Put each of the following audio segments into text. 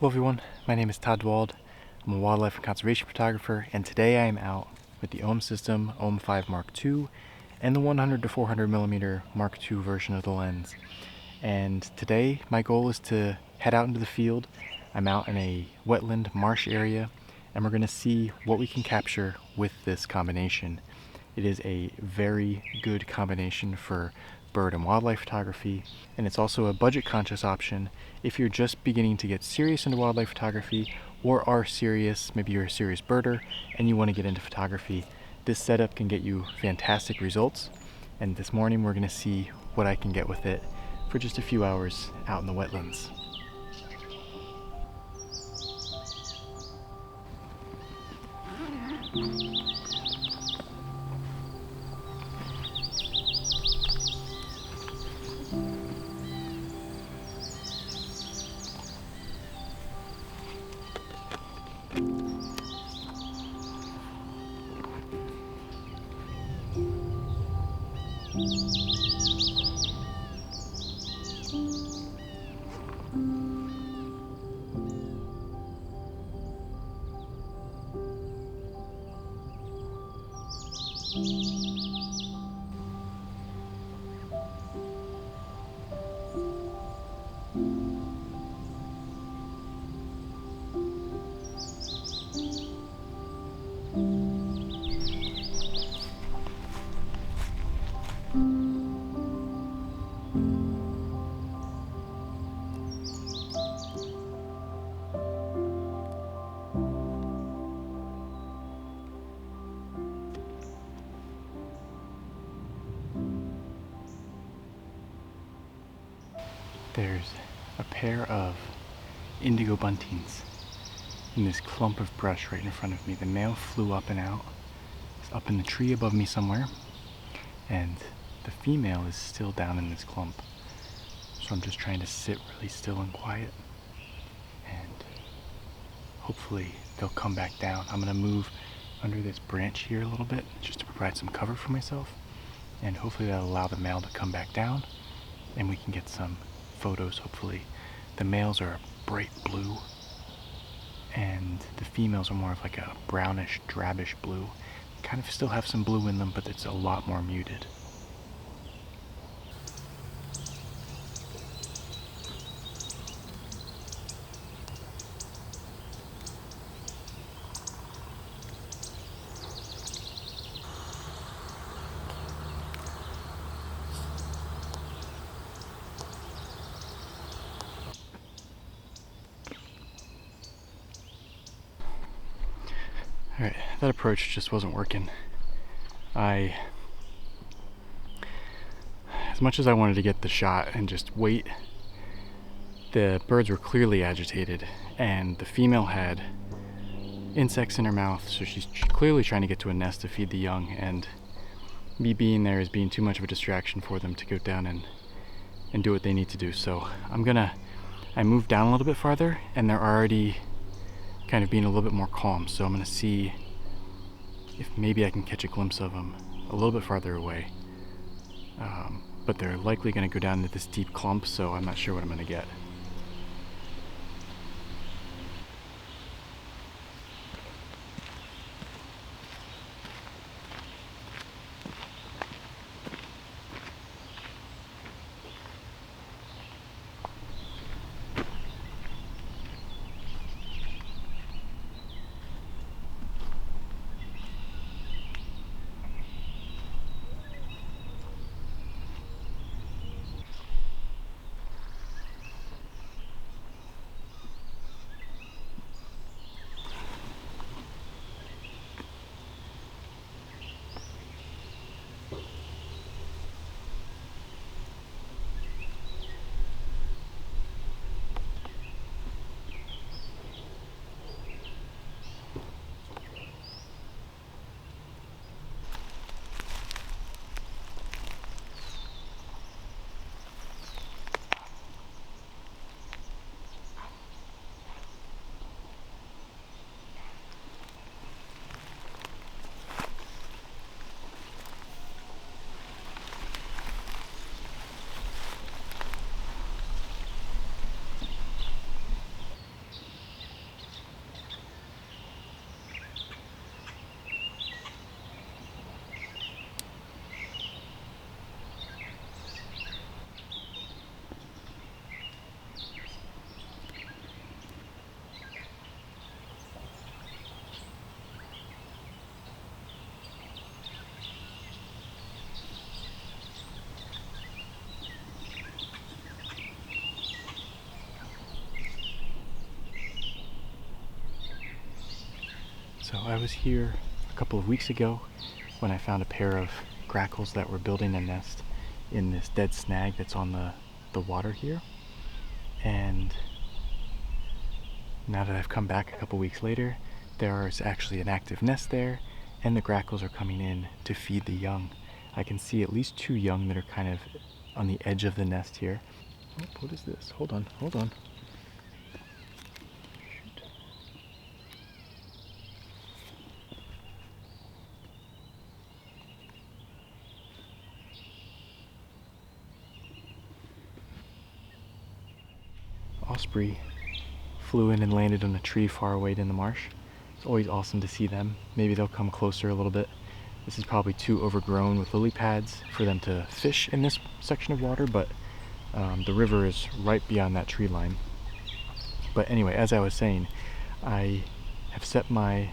Hello everyone, my name is Todd Dwald. I'm a wildlife and conservation photographer, and today I am out with the OM system OM-5 Mark II and the 100 to 400 millimeter Mark II version of the lens. And today my goal is to head out into the field. I'm out in a wetland marsh area, and we're going to see what we can capture with this combination. It is a very good combination for bird and wildlife photography, and it's also a budget conscious option if you're just beginning to get serious into wildlife photography or are serious, maybe you're a serious birder and you want to get into photography. This setup can get you fantastic results, and this morning we're going to see what I can get with it for just a few hours out in the wetlands. There's a pair of indigo buntings in this clump of brush right in front of me. The male flew up and out. It's up in the tree above me somewhere, and the female is still down in this clump. So I'm just trying to sit really still and quiet, and hopefully they'll come back down. I'm gonna move under this branch here a little bit just to provide some cover for myself, and hopefully that'll allow the male to come back down and we can get some photos. Hopefully the males are a bright blue and the females are more of like a brownish, drabbish blue. Kind of still have some blue in them, but it's a lot more muted. Alright, that approach just wasn't working. As much as I wanted to get the shot and just wait, the birds were clearly agitated, and the female had insects in her mouth, so she's clearly trying to get to a nest to feed the young, and me being there is being too much of a distraction for them to go down and do what they need to do. So I moved down a little bit farther, and they're already kind of being a little bit more calm, so I'm gonna see if maybe I can catch a glimpse of them a little bit farther away. But they're likely gonna go down into this deep clump, so I'm not sure what I'm gonna get. So I was here a couple of weeks ago when I found a pair of grackles that were building a nest in this dead snag that's on the water here. And now that I've come back a couple weeks later, there is actually an active nest there, and the grackles are coming in to feed the young. I can see at least 2 young that are kind of on the edge of the nest here. Oh, what is this? Hold on, hold on. Shoot. Osprey flew in and landed on a tree far away in the marsh. It's always awesome to see them. Maybe they'll come closer a little bit. This is probably too overgrown with lily pads for them to fish in this section of water, but the river is right beyond that tree line. But anyway, as I was saying, I have set my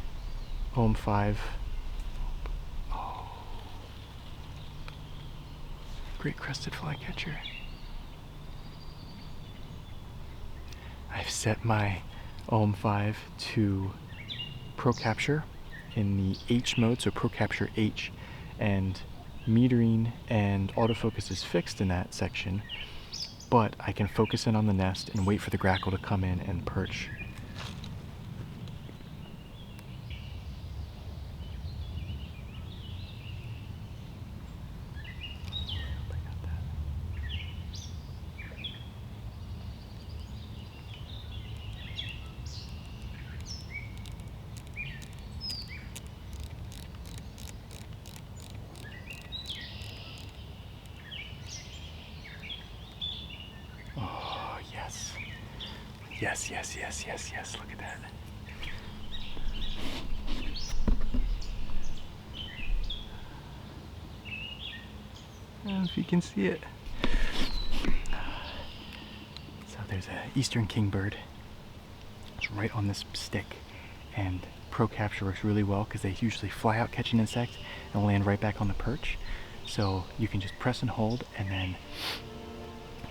OM-5. Oh, great crested flycatcher. I've set my OM-5 to Pro Capture in the H mode, so Pro Capture H, and metering and autofocus is fixed in that section, but I can focus in on the nest and wait for the grackle to come in and perch. Oh, yes. Yes, yes, yes, yes, yes, look at that. I don't know if you can see it. So there's an Eastern Kingbird. It's right on this stick, and Pro Capture works really well because they usually fly out, catch an insect, and land right back on the perch. So you can just press and hold, and then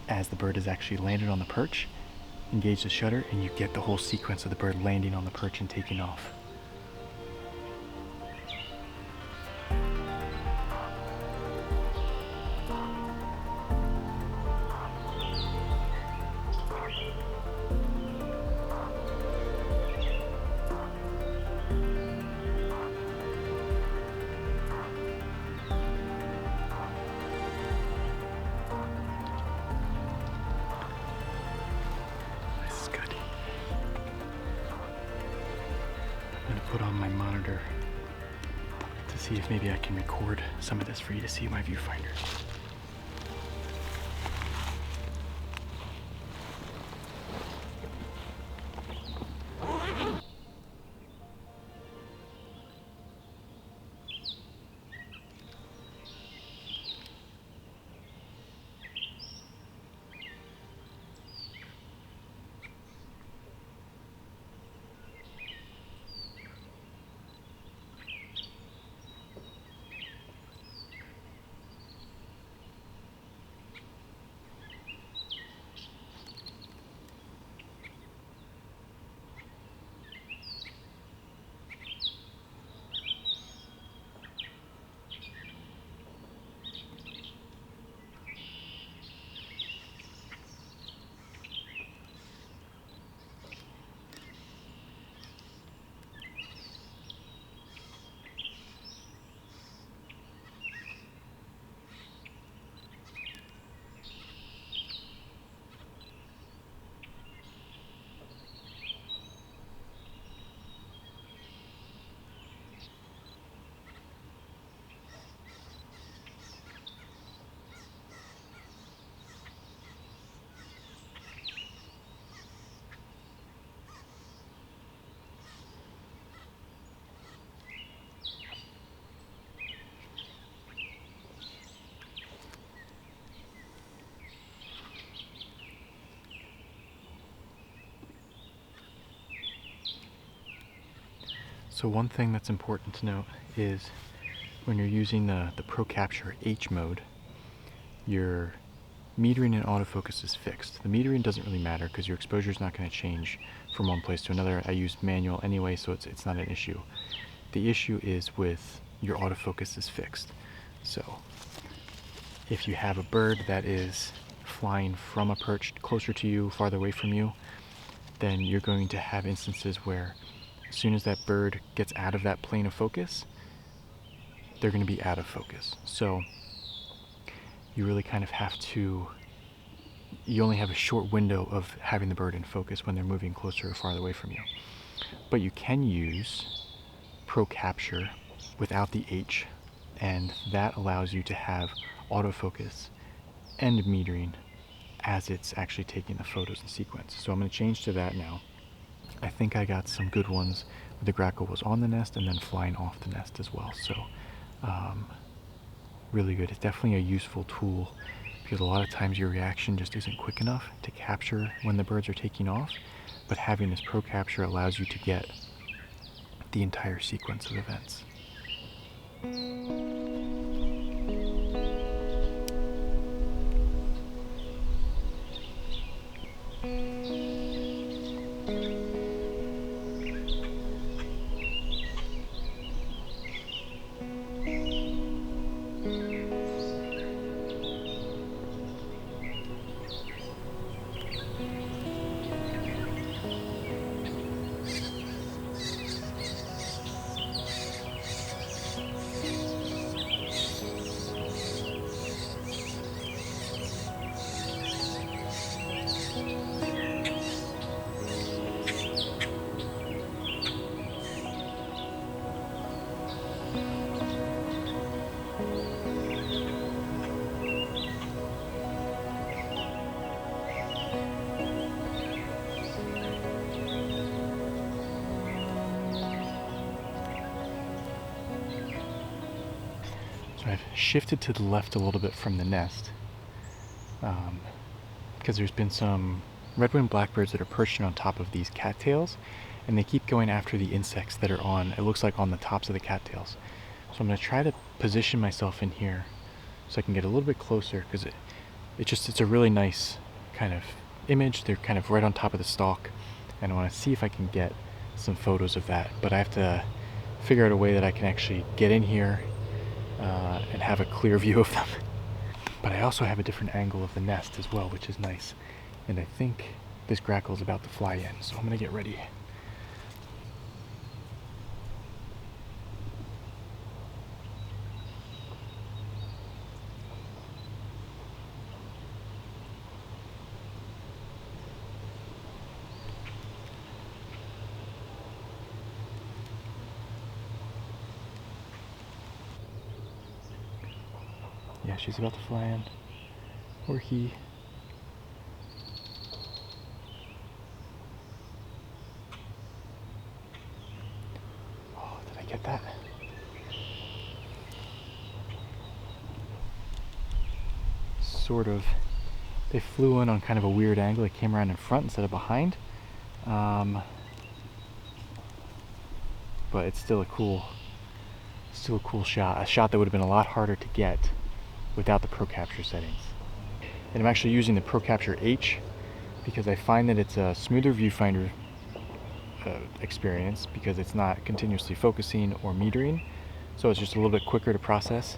as the bird is actually landed on the perch, engage the shutter, and you get the whole sequence of the bird landing on the perch and taking off. I'm going to put on my monitor to see if maybe I can record some of this for you to see my viewfinder. So one thing that's important to note is when you're using the Pro Capture H mode, your metering and autofocus is fixed. The metering doesn't really matter because your exposure is not going to change from one place to another. I use manual anyway, so it's not an issue. The issue is with your autofocus is fixed. So if you have a bird that is flying from a perch closer to you, farther away from you, then you're going to have instances where as soon as that bird gets out of that plane of focus, they're going to be out of focus. So you really kind of have to, you only have a short window of having the bird in focus when they're moving closer or farther away from you. But you can use Pro Capture without the H, and that allows you to have autofocus and metering as it's actually taking the photos in sequence. So I'm going to change to that now. I think I got some good ones where the grackle was on the nest and then flying off the nest as well. So really good. It's definitely a useful tool because a lot of times your reaction just isn't quick enough to capture when the birds are taking off, but having this Pro Capture allows you to get the entire sequence of events. So I've shifted to the left a little bit from the nest because there's been some red-winged blackbirds that are perching on top of these cattails, and they keep going after the insects that are on, it looks like on the tops of the cattails. So I'm going to try to position myself in here so I can get a little bit closer, because it's a really nice kind of image. They're kind of right on top of the stalk, and I want to see if I can get some photos of that. But I have to figure out a way that I can actually get in here and have a clear view of them. But I also have a different angle of the nest as well, which is nice. And I think this grackle is about to fly in, so I'm going to get ready. Yeah, she's about to fly in. Or he. Oh, did I get that? Sort of. They flew in on kind of a weird angle. They came around in front instead of behind. But it's still a cool shot. A shot that would have been a lot harder to get without the Pro Capture settings. And I'm actually using the Pro Capture H because I find that it's a smoother viewfinder experience because it's not continuously focusing or metering, so it's just a little bit quicker to process.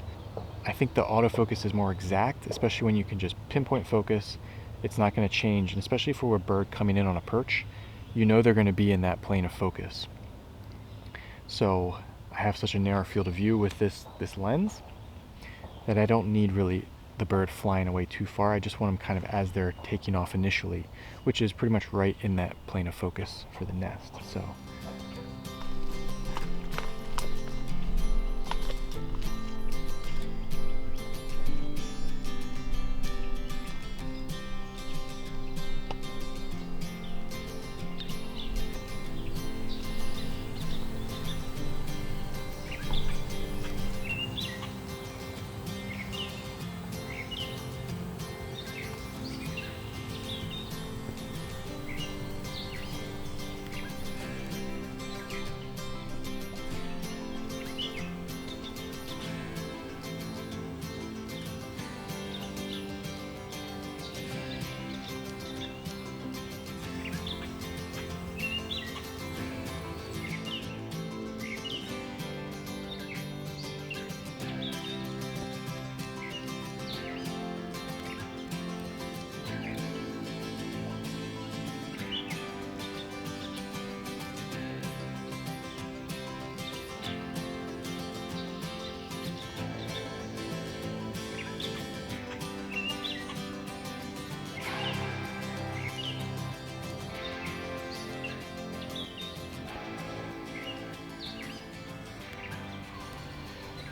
I think the autofocus is more exact, especially when you can just pinpoint focus. It's not going to change, and especially for a bird coming in on a perch, you know they're going to be in that plane of focus. So I have such a narrow field of view with this lens that I don't need really the bird flying away too far. I just want them kind of as they're taking off initially, which is pretty much right in that plane of focus for the nest. So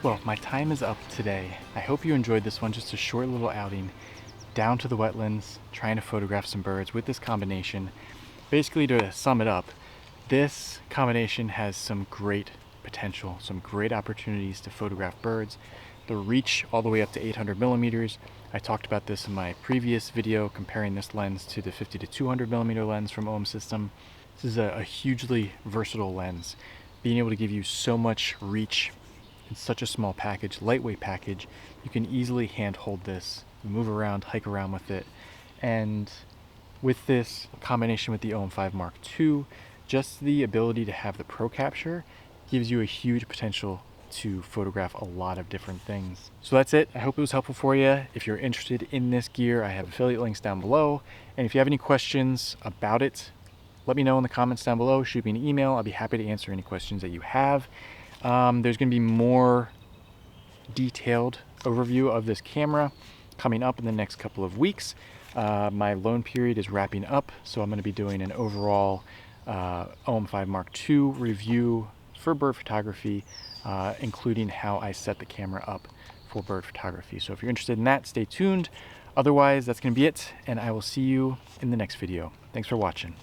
Well, my time is up today. I hope you enjoyed this one, just a short little outing down to the wetlands, trying to photograph some birds with this combination. Basically, to sum it up, this combination has some great potential, some great opportunities to photograph birds. The reach all the way up to 800 millimeters. I talked about this in my previous video, comparing this lens to the 50 to 200 millimeter lens from OM system. This is a hugely versatile lens, being able to give you so much reach in such a small package, lightweight package. You can easily hand hold this, move around, hike around with it. And with this combination with the OM-5 Mark II, just the ability to have the Pro Capture gives you a huge potential to photograph a lot of different things. So that's it. I hope it was helpful for you. If you're interested in this gear, I have affiliate links down below. And if you have any questions about it, let me know in the comments down below. Shoot me an email. I'll be happy to answer any questions that you have. There's going to be more detailed overview of this camera coming up in the next couple of weeks. My loan period is wrapping up, so I'm going to be doing an overall OM-5 Mark II review for bird photography, including how I set the camera up for bird photography. So if you're interested in that, stay tuned. Otherwise, that's going to be it, and I will see you in the next video. Thanks for watching.